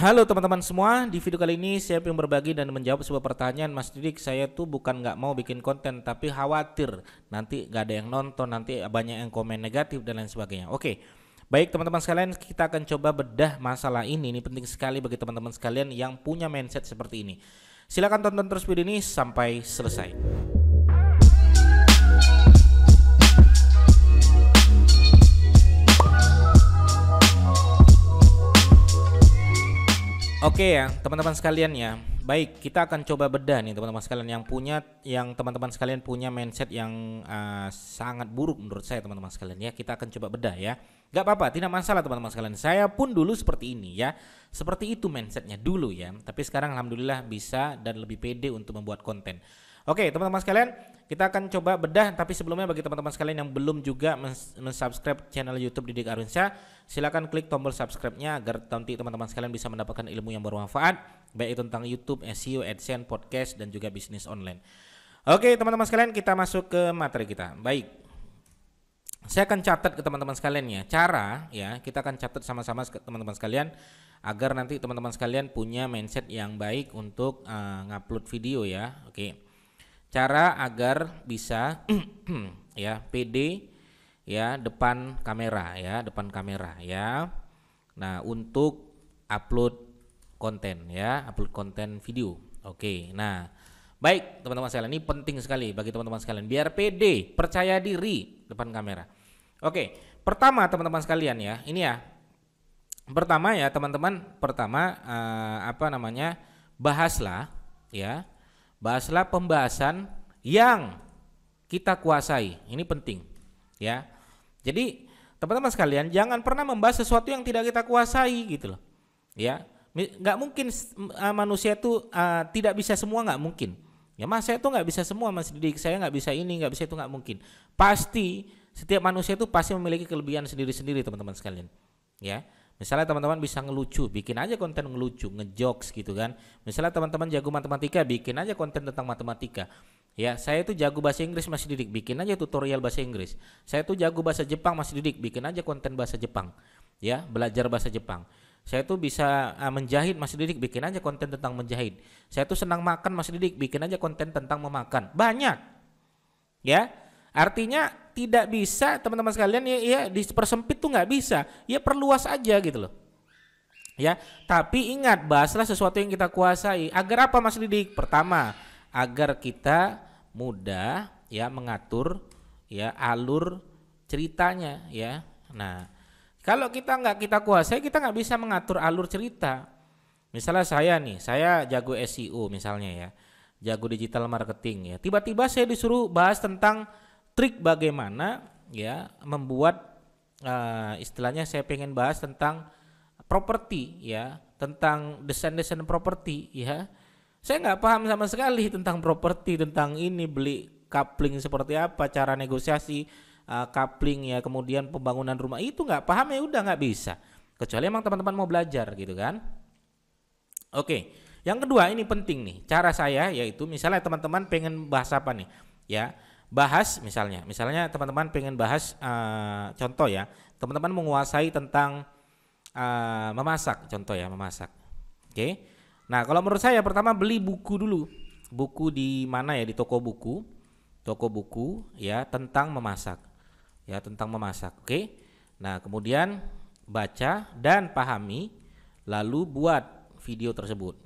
Halo teman-teman semua, di video kali ini saya ingin berbagi dan menjawab sebuah pertanyaan. Mas Didik, saya tuh bukan nggak mau bikin konten, tapi khawatir nanti nggak ada yang nonton, nanti banyak yang komen negatif dan lain sebagainya. Oke, baik teman-teman sekalian, kita akan coba bedah masalah ini. Ini penting sekali bagi teman-teman sekalian yang punya mindset seperti ini. Silakan tonton terus video ini sampai selesai. Oke ya, teman-teman sekalian ya. Baik, kita akan coba bedah nih teman-teman sekalian yang teman-teman sekalian punya mindset yang sangat buruk menurut saya teman-teman sekalian ya. Kita akan coba bedah ya. Gak apa-apa, tidak masalah teman-teman sekalian. Saya pun dulu seperti ini ya. Seperti itu mindsetnya dulu ya. Tapi sekarang alhamdulillah bisa dan lebih pede untuk membuat konten. Oke teman-teman sekalian, kita akan coba bedah. Tapi sebelumnya bagi teman-teman sekalian yang belum juga subscribe channel YouTube Didik Arunsyah, silakan klik tombol subscribe-nya agar nanti teman-teman sekalian bisa mendapatkan ilmu yang bermanfaat, baik itu tentang YouTube, SEO, AdSense, podcast, dan juga bisnis online. Oke teman-teman sekalian, kita masuk ke materi kita. Baik, saya akan catat ke teman-teman sekalian ya, cara ya, kita akan catat sama-sama ke teman-teman sekalian agar nanti teman-teman sekalian punya mindset yang baik untuk ngupload video ya. Oke, cara agar bisa ya pede ya depan kamera ya. Nah, untuk upload konten ya, upload konten video. Oke. Nah, baik teman-teman sekalian, ini penting sekali bagi teman-teman sekalian biar pede, percaya diri depan kamera. Oke, pertama teman-teman sekalian ya, ini ya. Pertama ya teman-teman, bahaslah ya. Bahaslah pembahasan yang kita kuasai. Ini penting ya. Jadi teman-teman sekalian jangan pernah membahas sesuatu yang tidak kita kuasai gitu loh. Ya, nggak mungkin manusia itu tidak bisa semua, nggak mungkin. Ya mas, saya tuh nggak bisa semua Mas Didik, saya nggak bisa ini, nggak bisa itu, nggak mungkin. Pasti setiap manusia itu pasti memiliki kelebihan sendiri-sendiri teman-teman sekalian. Ya. Misalnya teman-teman bisa ngelucu, bikin aja konten ngelucu, ngejokes gitu kan. Misalnya teman-teman jago matematika, bikin aja konten tentang matematika. Ya, saya itu jago bahasa Inggris Mas Didik, bikin aja tutorial bahasa Inggris. Saya itu jago bahasa Jepang Mas Didik, bikin aja konten bahasa Jepang. Ya, belajar bahasa Jepang. Saya tuh bisa menjahit Mas Didik, bikin aja konten tentang menjahit. Saya tuh senang makan Mas Didik, bikin aja konten tentang memakan. Banyak. Ya. Artinya tidak bisa teman-teman sekalian ya dipersempit tuh nggak bisa, ya perluas aja gitu loh ya. Tapi ingat, bahaslah sesuatu yang kita kuasai. Agar apa Mas Didik? Pertama, agar kita mudah ya mengatur ya alur ceritanya ya. Nah, kalau kita kuasai, kita nggak bisa mengatur alur cerita. Misalnya saya jago SEO misalnya ya, jago digital marketing ya, tiba-tiba saya disuruh bahas tentang trik bagaimana ya membuat istilahnya saya pengen bahas tentang properti ya, tentang desain properti ya. Saya nggak paham sama sekali tentang properti, tentang ini beli coupling seperti apa, cara negosiasi coupling ya, kemudian pembangunan rumah, itu nggak paham, ya udah nggak bisa. Kecuali emang teman-teman mau belajar gitu kan. Oke, yang kedua ini penting nih, cara saya yaitu misalnya teman-teman pengen bahas apa nih ya. Bahas misalnya teman-teman pengen bahas contoh ya, teman-teman menguasai tentang memasak, contoh ya, memasak. Oke. Nah, kalau menurut saya pertama beli buku dulu. Buku di mana ya? Di toko buku ya tentang memasak. Ya, tentang memasak. Oke. Nah, kemudian baca dan pahami, lalu buat video tersebut.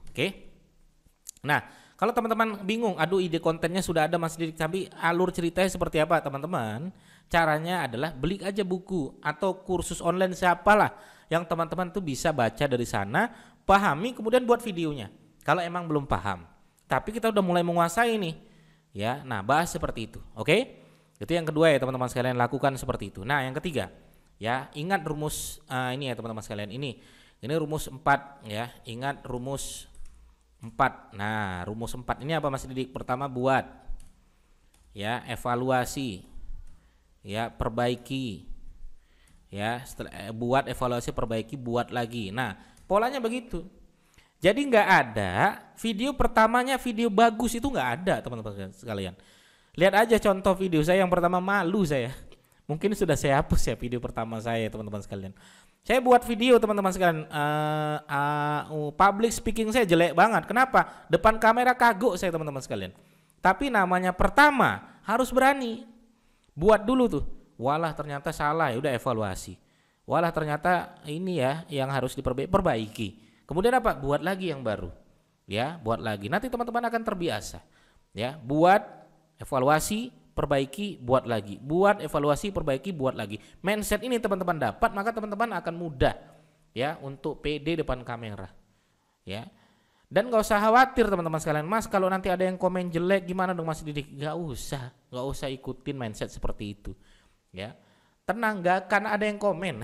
Oke. Nah, kalau teman-teman bingung, aduh ide kontennya sudah ada Mas Didik, tapi alur ceritanya seperti apa teman-teman? Caranya adalah beli aja buku atau kursus online siapalah yang teman-teman tuh bisa baca dari sana, pahami, kemudian buat videonya. Kalau emang belum paham, tapi kita udah mulai menguasai nih, ya. Nah, bahas seperti itu, oke? Itu yang kedua ya teman-teman sekalian, lakukan seperti itu. Nah, yang ketiga, ya ingat rumus ini ya teman-teman sekalian, ini rumus 4 ya, ingat rumus 4. Nah, rumus 4 ini apa Mas Didik? Pertama buat ya, evaluasi ya, perbaiki ya, buat evaluasi, perbaiki, buat lagi. Nah, polanya begitu. Jadi nggak ada video pertamanya video bagus, itu nggak ada teman-teman sekalian. Lihat aja contoh video saya yang pertama, malu saya. Mungkin sudah saya hapus ya video pertama saya teman-teman sekalian. Saya buat video teman-teman sekalian, public speaking saya jelek banget. Kenapa? Depan kamera kagok saya teman-teman sekalian. Tapi namanya pertama harus berani. Buat dulu tuh. Walah ternyata salah, ya udah evaluasi. Walah ternyata ini ya yang harus diperbaiki. Kemudian apa? Buat lagi yang baru. Ya, buat lagi. Nanti teman-teman akan terbiasa. Ya, buat evaluasi, perbaiki, buat lagi. Buat evaluasi, perbaiki, buat lagi. Mindset ini teman-teman dapat, maka teman-teman akan mudah ya untuk pede depan kamera. Ya. Dan gak usah khawatir teman-teman sekalian, Mas kalau nanti ada yang komen jelek gimana dong Mas Didik? Gak usah ikutin mindset seperti itu. Ya. Tenang, gak akan ada yang komen.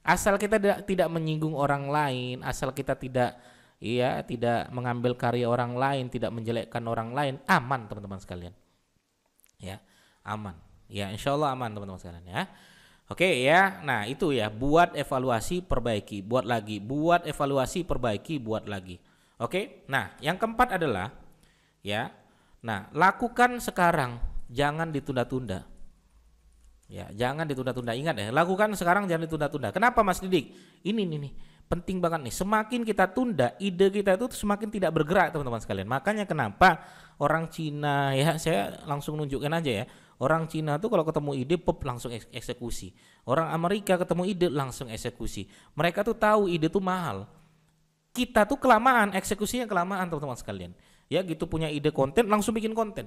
Asal kita tidak menyinggung orang lain, asal kita tidak mengambil karya orang lain, tidak menjelekkan orang lain, aman teman-teman sekalian. Ya, aman. Ya, insya Allah aman teman-teman sekalian ya. Oke ya, nah itu ya, buat evaluasi, perbaiki, buat lagi, buat evaluasi, perbaiki, buat lagi. Oke, nah yang keempat adalah ya, nah lakukan sekarang, jangan ditunda-tunda. Ya, jangan ditunda-tunda. Ingat ya, lakukan sekarang, jangan ditunda-tunda. Kenapa Mas Didik? Ini nih, penting banget nih. Semakin kita tunda, ide kita itu semakin tidak bergerak teman-teman sekalian. Makanya kenapa orang Cina ya, saya langsung nunjukkan aja ya. Orang Cina tuh kalau ketemu ide langsung eksekusi. Orang Amerika ketemu ide langsung eksekusi. Mereka tuh tahu ide tuh mahal. Kita tuh kelamaan, eksekusinya kelamaan teman-teman sekalian. Ya gitu, punya ide konten langsung bikin konten.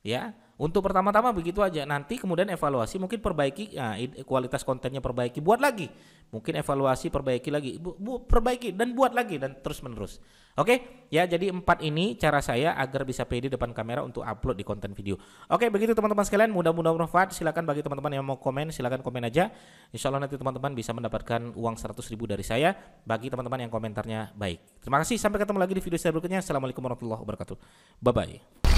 Ya, untuk pertama-tama begitu aja. Nanti kemudian evaluasi, mungkin perbaiki, nah, kualitas kontennya perbaiki, buat lagi. Mungkin evaluasi, perbaiki lagi, perbaiki dan buat lagi dan terus menerus. Oke, ya jadi 4 ini cara saya agar bisa pede depan kamera untuk upload di konten video. Oke, begitu teman-teman sekalian, mudah-mudahan bermanfaat. Silakan bagi teman-teman yang mau komen, silakan komen aja. Insya Allah nanti teman-teman bisa mendapatkan uang 100.000 dari saya bagi teman-teman yang komentarnya baik. Terima kasih, sampai ketemu lagi di video saya berikutnya. Assalamualaikum warahmatullahi wabarakatuh. Bye bye.